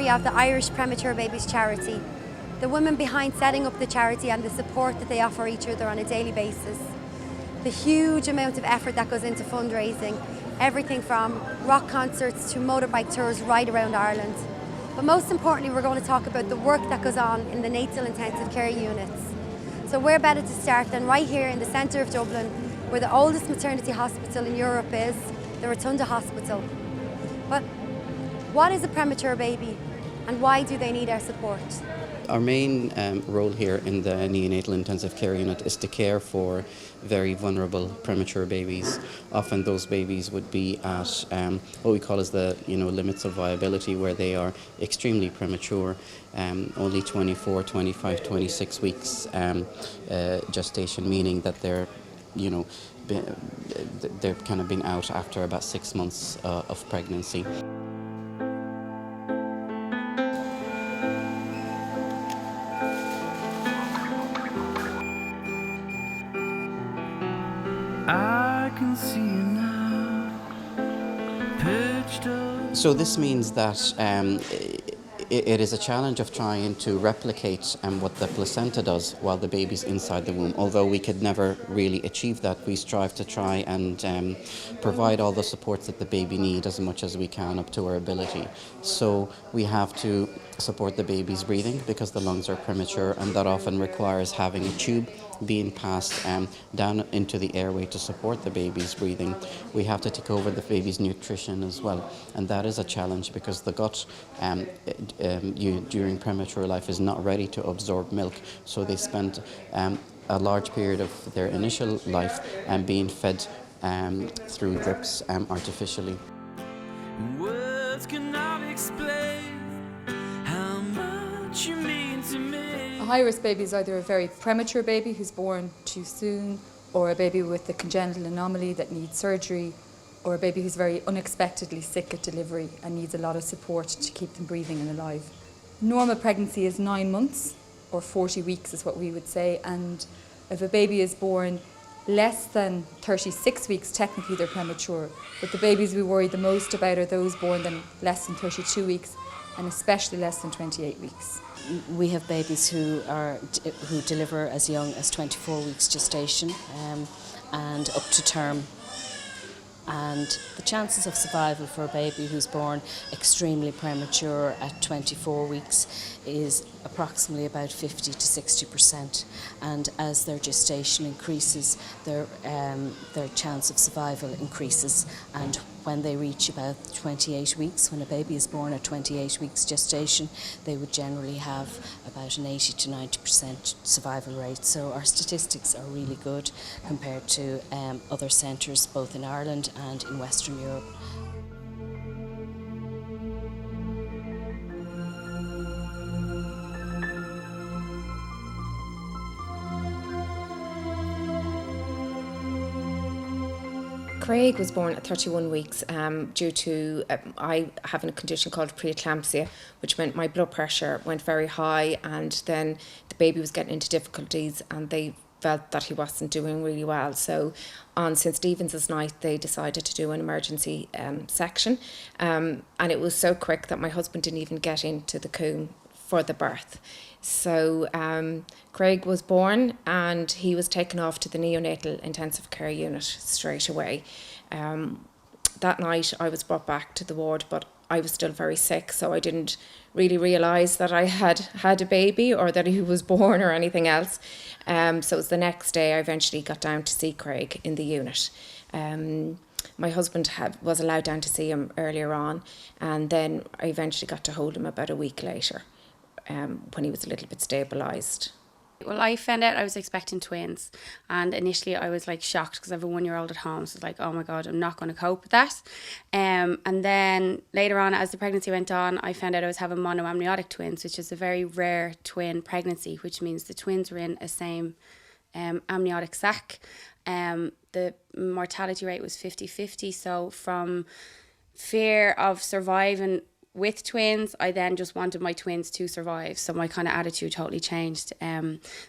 history of the Irish Premature Babies Charity, the women behind setting up the charity and the support that they offer each other on a daily basis, the huge amount of effort that goes into fundraising, everything from rock concerts to motorbike tours right around Ireland. But most importantly, we're going to talk about the work that goes on in the natal intensive care units. So where better to start than right here in the centre of Dublin, where the oldest maternity hospital in Europe is, the Rotunda Hospital. But what is a premature baby and why do they need our support? Our main role here in the neonatal intensive care unit is to care for very vulnerable premature babies. Often those babies would be at what we call as the limits of viability, where they are extremely premature, only 24, 25, 26 weeks gestation, meaning that they're kind of been out after about 6 months of pregnancy. I can see you now, perched up. So this means that it is a challenge of trying to replicate what the placenta does while the baby's inside the womb. Although we could never really achieve that, we strive to try and provide all the supports that the baby needs as much as we can up to our ability. So we have to support the baby's breathing because the lungs are premature, and that often requires having a tube being passed down into the airway to support the baby's breathing. We have to take over the baby's nutrition as well, and that is a challenge because the gut during premature life is not ready to absorb milk, so they spend a large period of their initial life being fed through drips artificially. Words cannot explain how much you mean to me. A high-risk baby is either a very premature baby who's born too soon, or a baby with a congenital anomaly that needs surgery, or a baby who's very unexpectedly sick at delivery and needs a lot of support to keep them breathing and alive. Normal pregnancy is 9 months, or 40 weeks is what we would say, and if a baby is born less than 36 weeks, technically they're premature. But the babies we worry the most about are those born then less than 32 weeks, and especially less than 28 weeks. We have babies who deliver as young as 24 weeks gestation and up to term. And the chances of survival for a baby who's born extremely premature at 24 weeks is approximately about 50 to 60%. And as their gestation increases, their chance of survival increases. And when they reach about 28 weeks, when a baby is born at 28 weeks gestation, they would generally have about an 80 to 90% survival rate. So our statistics are really good compared to other centres both in Ireland and in Western Europe. Craig was born at 31 weeks due to I having a condition called preeclampsia, which meant my blood pressure went very high, and then the baby was getting into difficulties and they felt that he wasn't doing really well. So on St. Stephen's night they decided to do an emergency section, and it was so quick that my husband didn't even get into the coombe for the birth. So Craig was born and he was taken off to the neonatal intensive care unit straight away. That night I was brought back to the ward, but I was still very sick, so I didn't really realise that I had a baby or that he was born or anything else. So it was the next day I eventually got down to see Craig in the unit. My husband was allowed down to see him earlier on, and then I eventually got to hold him about a week later, when he was a little bit stabilised. Well, I found out I was expecting twins, and initially I was like shocked because I have a 1-year-old at home, so I was like, oh my God, I'm not going to cope with that. And then later on, as the pregnancy went on, I found out I was having monoamniotic twins, which is a very rare twin pregnancy, which means the twins were in a same amniotic sac. The mortality rate was 50-50, so from fear of surviving with twins, I then just wanted my twins to survive. So my kind of attitude totally changed.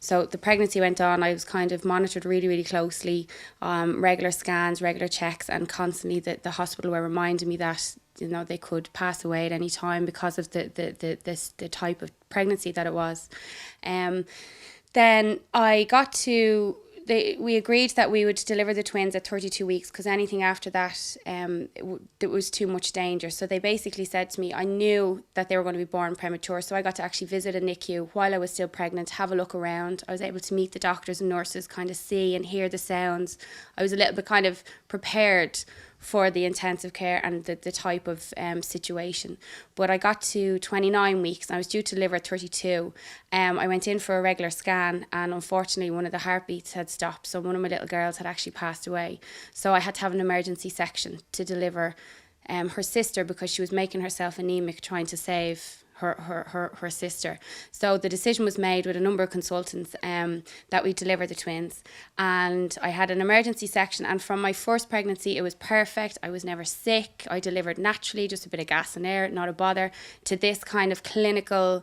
So the pregnancy went on. I was kind of monitored really, really closely, regular scans, regular checks, and constantly the hospital were reminding me that, you know, they could pass away at any time because of the type of pregnancy that it was. Then I got to... we agreed that we would deliver the twins at 32 weeks because anything after that, it was too much danger. So they basically said to me, I knew that they were going to be born premature, so I got to actually visit a NICU while I was still pregnant, have a look around. I was able to meet the doctors and nurses, kind of see and hear the sounds. I was a little bit kind of prepared for the intensive care and the type of situation. But I got to 29 weeks and I was due to deliver at 32. I went in for a regular scan and unfortunately one of the heartbeats had stopped. So one of my little girls had actually passed away. So I had to have an emergency section to deliver her sister because she was making herself anemic trying to save her sister. So the decision was made with a number of consultants that we deliver the twins, and I had an emergency section, and from my first pregnancy it was perfect. I was never sick. I delivered naturally, just a bit of gas and air, not a bother, to this kind of clinical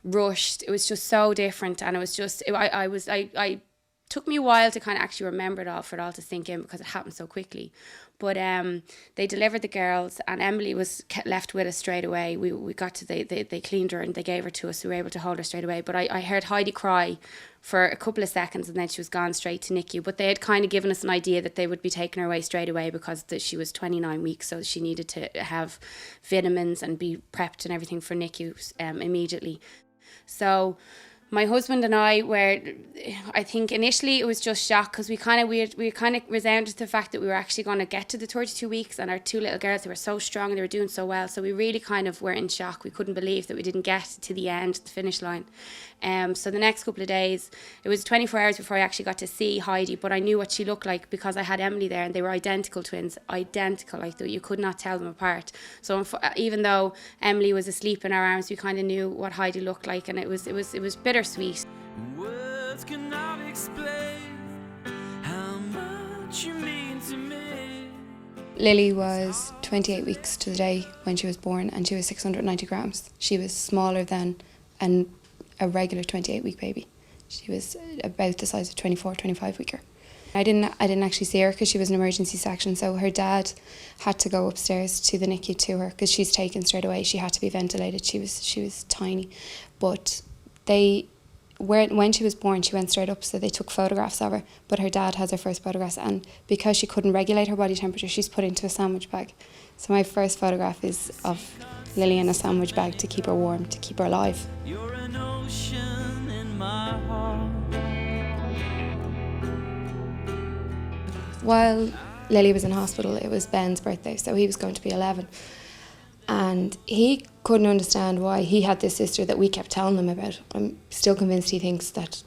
rushed. It was just so different, and it was just I took me a while to kind of actually remember it all, for it all to sink in, because it happened so quickly. But they delivered the girls, and Emily was left with us straight away. We got to, they cleaned her and they gave her to us, so we were able to hold her straight away. But I heard Heidi cry for a couple of seconds and then she was gone straight to NICU. But they had kind of given us an idea that they would be taking her away straight away because she was 29 weeks, so she needed to have vitamins and be prepped and everything for NICU immediately. So my husband and I were, I think initially it was just shock because we kind of resounded to the fact that we were actually going to get to the 32 weeks, and our two little girls, they were so strong and they were doing so well. So we really kind of were in shock. We couldn't believe that we didn't get to the end, the finish line. So the next couple of days, it was 24 hours before I actually got to see Heidi, but I knew what she looked like because I had Emily there, and they were identical twins, identical, like you could not tell them apart. So even though Emily was asleep in our arms, we kind of knew what Heidi looked like, and it was bittersweet. Words cannot explain how much you mean to me. Lily was 28 weeks to the day when she was born, and she was 690 grams. She was smaller than a regular 28-week baby. She was about the size of 24, 25 weeker. I didn't actually see her because she was an emergency section, so her dad had to go upstairs to the NICU to her because she's taken straight away. She had to be ventilated. She was tiny, but when she was born, she went straight up, so they took photographs of her, but her dad has her first photographs, and because she couldn't regulate her body temperature, she's put into a sandwich bag. So my first photograph is of Lily in a sandwich bag to keep her warm, to keep her alive. You're an ocean in my heart. While Lily was in hospital, it was Ben's birthday, so he was going to be 11. And he couldn't understand why he had this sister that we kept telling him about. I'm still convinced he thinks that,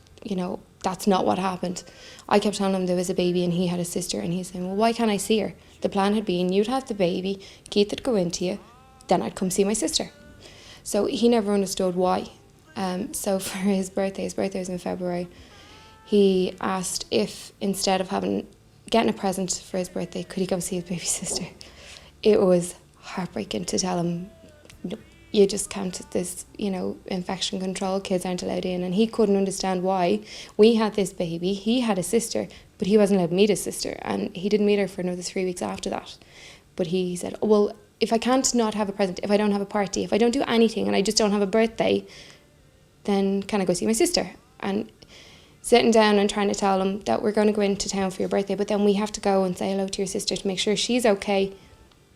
that's not what happened. I kept telling him there was a baby and he had a sister, and he's saying, well, why can't I see her? The plan had been you'd have the baby, Keith would go into you, then I'd come see my sister. So he never understood why. So for his birthday was in February, he asked if instead of getting a present for his birthday, could he go see his baby sister? It was heartbreaking to tell him, you just can't, this, infection control, kids aren't allowed in. And he couldn't understand why. We had this baby, he had a sister, but he wasn't allowed to meet his sister. And he didn't meet her for another 3 weeks after that. But he said, oh, well, if I can't not have a present, if I don't have a party, if I don't do anything and I just don't have a birthday, then can I go see my sister? And sitting down and trying to tell him that we're going to go into town for your birthday, but then we have to go and say hello to your sister to make sure she's okay.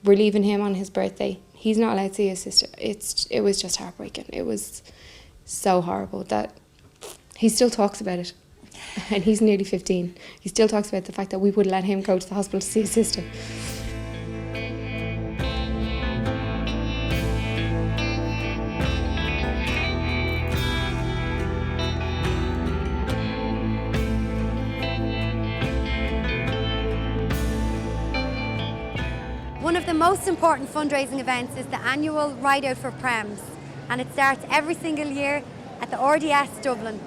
We're leaving him on his birthday. He's not allowed to see his sister. It was just heartbreaking. It was so horrible that he still talks about it. And he's nearly 15. He still talks about the fact that we would let him go to the hospital to see his sister. One of the most important fundraising events is the annual Ride Out for PREMS, and it starts every single year at the RDS Dublin.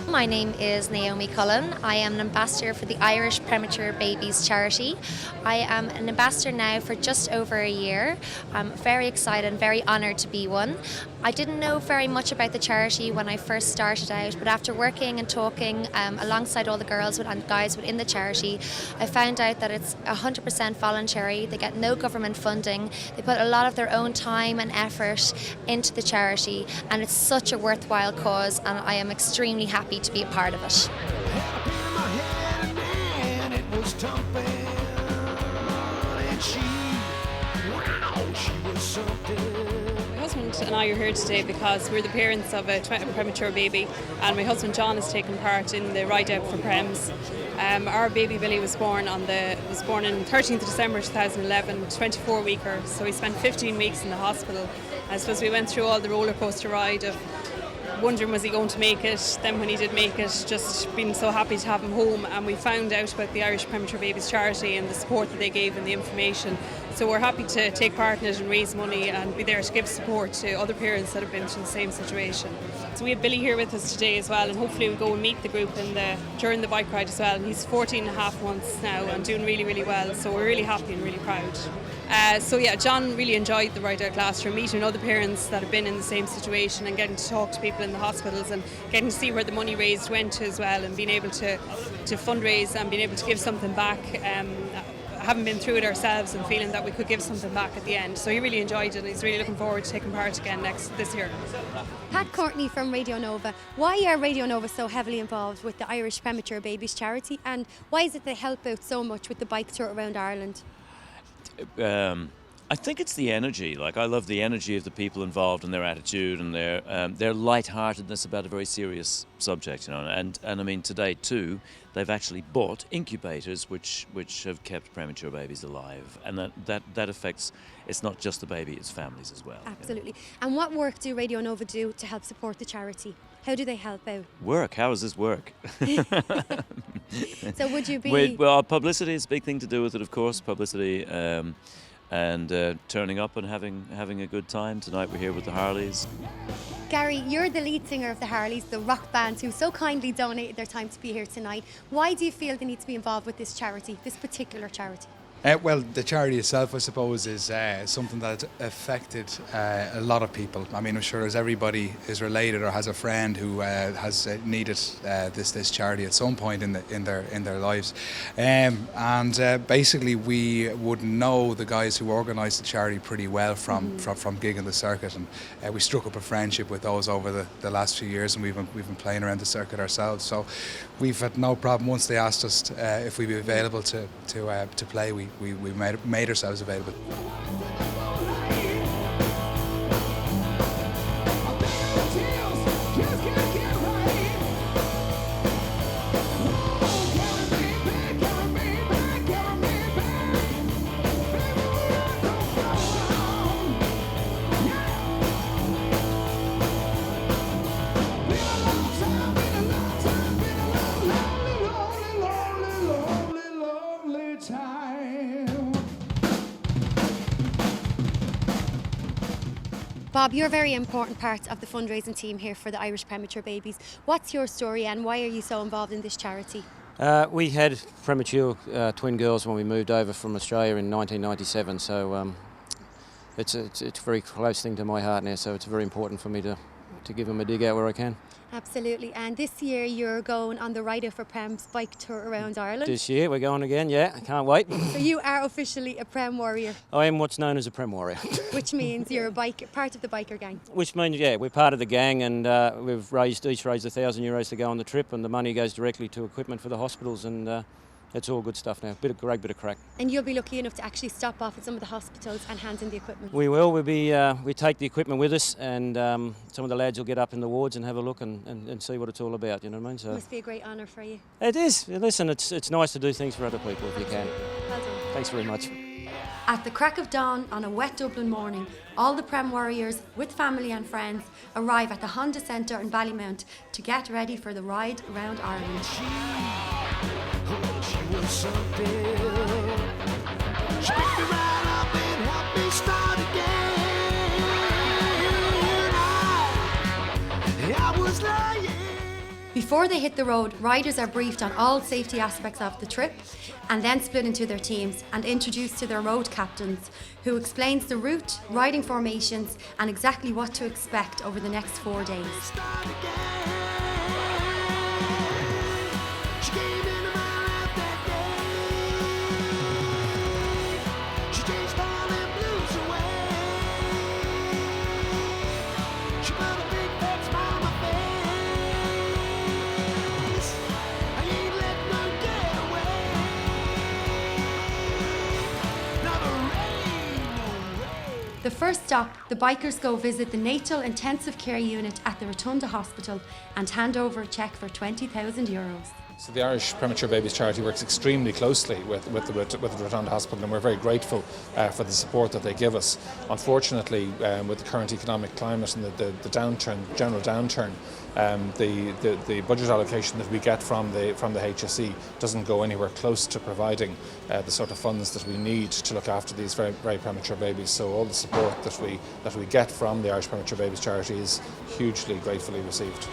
My name is Naomi Cullen. I am an ambassador for the Irish Premature Babies charity. I am an ambassador now for just over a year. I'm very excited and very honoured to be one. I didn't know very much about the charity when I first started out, but after working and talking alongside all the girls and guys within the charity, I found out that it's 100% voluntary. They get no government funding. They put a lot of their own time and effort into the charity, and it's such a worthwhile cause, and I am extremely happy to be a part of it. My husband and I are here today because we're the parents of a premature baby, and my husband John has taken part in the ride out for PREMS. Our baby Billy was born on 13th of December 2011, 24-weeker, so he spent 15 weeks in the hospital. I suppose we went through all the roller coaster ride of wondering was he going to make it, then when he did make it, just being so happy to have him home, and we found out about the Irish Premature Babies charity and the support that they gave and the information. So we're happy to take part in it and raise money and be there to give support to other parents that have been through the same situation. So we have Billy here with us today as well, and hopefully we'll go and meet the group during the bike ride as well. And he's 14 and a half months now and doing really, really well, so we're really happy and really proud. John really enjoyed the ride out classroom, meeting other parents that have been in the same situation and getting to talk to people in the hospitals and getting to see where the money raised went to as well, and being able to fundraise and being able to give something back. Having been through it ourselves and feeling that we could give something back at the end. So he really enjoyed it, and he's really looking forward to taking part again this year. Pat Courtney from Radio Nova. Why are Radio Nova so heavily involved with the Irish Premature Babies charity, and why is it they help out so much with the bike tour around Ireland? I think it's the energy. Like, I love the energy of the people involved and their attitude and their lightheartedness about a very serious subject, you know. And I mean, today too, they've actually bought incubators which have kept premature babies alive, and that affects. It's not just the baby; it's families as well. Absolutely. You know? And what work do Radio Nova do to help support the charity? How do they help out? Work? How does this work? So would you be? Well, publicity is a big thing to do with it, of course. Publicity. And turning up and having a good time. Tonight we're here with the Harleys. Gary, you're the lead singer of the Harleys, the rock band who so kindly donated their time to be here tonight. Why do you feel they need to be involved with this charity, this particular charity? Well, the charity itself, I suppose, is something that's affected a lot of people. I mean, I'm sure as everybody is related or has a friend who has needed this charity at some point in their lives, and basically we would know the guys who organised the charity pretty well from gigging the circuit, and we struck up a friendship with those over the last few years, and we've been playing around the circuit ourselves. So we've had no problem. Once they asked us if we'd be available to play, we made ourselves available. Bob, you're a very important part of the fundraising team here for the Irish Premature Babies. What's your story and why are you so involved in this charity? We had premature twin girls when we moved over from Australia in 1997, so it's a very close thing to my heart now, so it's very important for me to give them a dig out where I can. Absolutely. And this year you're going on the Ride Out for PREMS bike tour around Ireland. This year we're going again, yeah, I can't wait. So you are officially a Prem warrior. I am what's known as a Prem warrior. Which means you're part of the biker gang. Which means, yeah, we're part of the gang, and we've each raised €1,000 to go on the trip, and the money goes directly to equipment for the hospitals, and it's all good stuff now. Great bit of crack. And you'll be lucky enough to actually stop off at some of the hospitals and hand in the equipment. We will. We take the equipment with us, and some of the lads will get up in the wards and have a look and see what it's all about. You know what I mean? So it must be a great honour for you. It is. Listen, it's nice to do things for other people if you can. Well done. Thanks very much. At the crack of dawn on a wet Dublin morning, all the Prem warriors, with family and friends, arrive at the Honda Centre in Ballymount to get ready for the ride around Ireland. Before they hit the road, riders are briefed on all safety aspects of the trip and then split into their teams and introduced to their road captains, who explains the route, riding formations and exactly what to expect over the next 4 days. The first stop, the bikers go visit the natal intensive care unit at the Rotunda Hospital and hand over a cheque for €20,000. So the Irish Premature Babies Charity works extremely closely with the Rotunda Hospital, and we're very grateful for the support that they give us. Unfortunately, with the current economic climate and the downturn, general downturn, the budget allocation that we get from the HSE doesn't go anywhere close to providing the sort of funds that we need to look after these very, very premature babies. So all the support that we get from the Irish Premature Babies Charity is hugely gratefully received.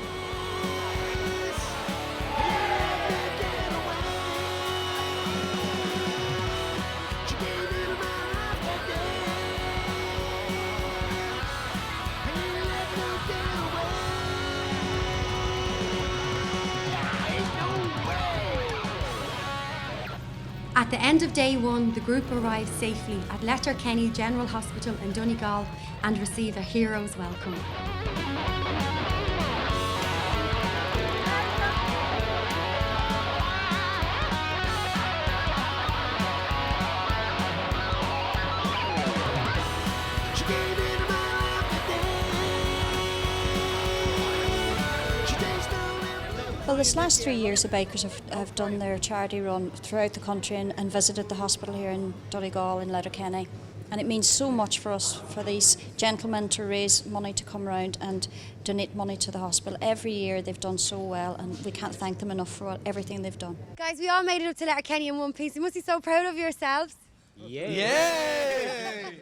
At the end of day one, the group arrives safely at Letterkenny General Hospital in Donegal and receive a hero's welcome. Well, this last 3 years the bikers have done their charity run throughout the country and visited the hospital here in Donegal in Letterkenny. And it means so much for us, for these gentlemen to raise money to come around and donate money to the hospital. Every year they've done so well, and we can't thank them enough for everything they've done. Guys, we all made it up to Letterkenny in one piece. You must be so proud of yourselves. Yay!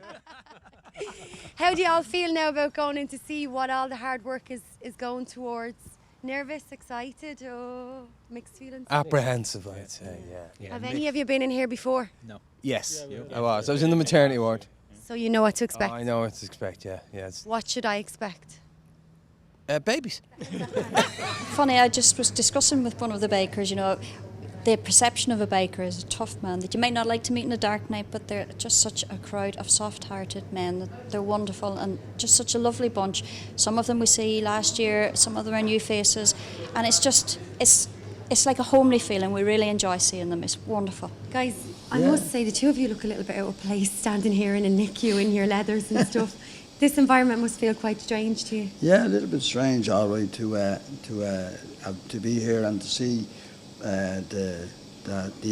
How do you all feel now about going in to see what all the hard work is going towards? Nervous, excited, or mixed feelings? Apprehensive, I'd say, yeah. Have any of you been in here before? No. Yes, I was. I was in the maternity ward. So you know what to expect? I know what to expect, yeah. What should I expect? Babies. Funny, I just was discussing with one of the bakers, you know, the perception of a baker is a tough man that you might not like to meet in a dark night, but they're just such a crowd of soft-hearted men. They're wonderful and just such a lovely bunch. Some of them we see last year, some of them are new faces, and it's just, it's like a homely feeling. We really enjoy seeing them. It's wonderful. Guys, I must say the two of you look a little bit out of place standing here in a NICU in your leathers and stuff. This environment must feel quite strange to you. Yeah, a little bit strange, all right, to be here and to see the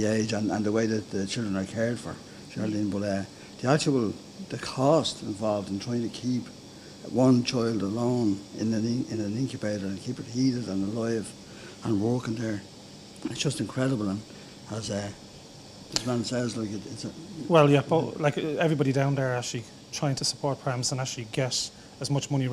age and the way that the children are cared for, Geraldine. But the cost involved in trying to keep one child alone in an incubator and keep it heated and alive and working there, it's just incredible. And as this man says, like it's a... Well, yeah, but like everybody down there actually trying to support PREMS and actually get as much money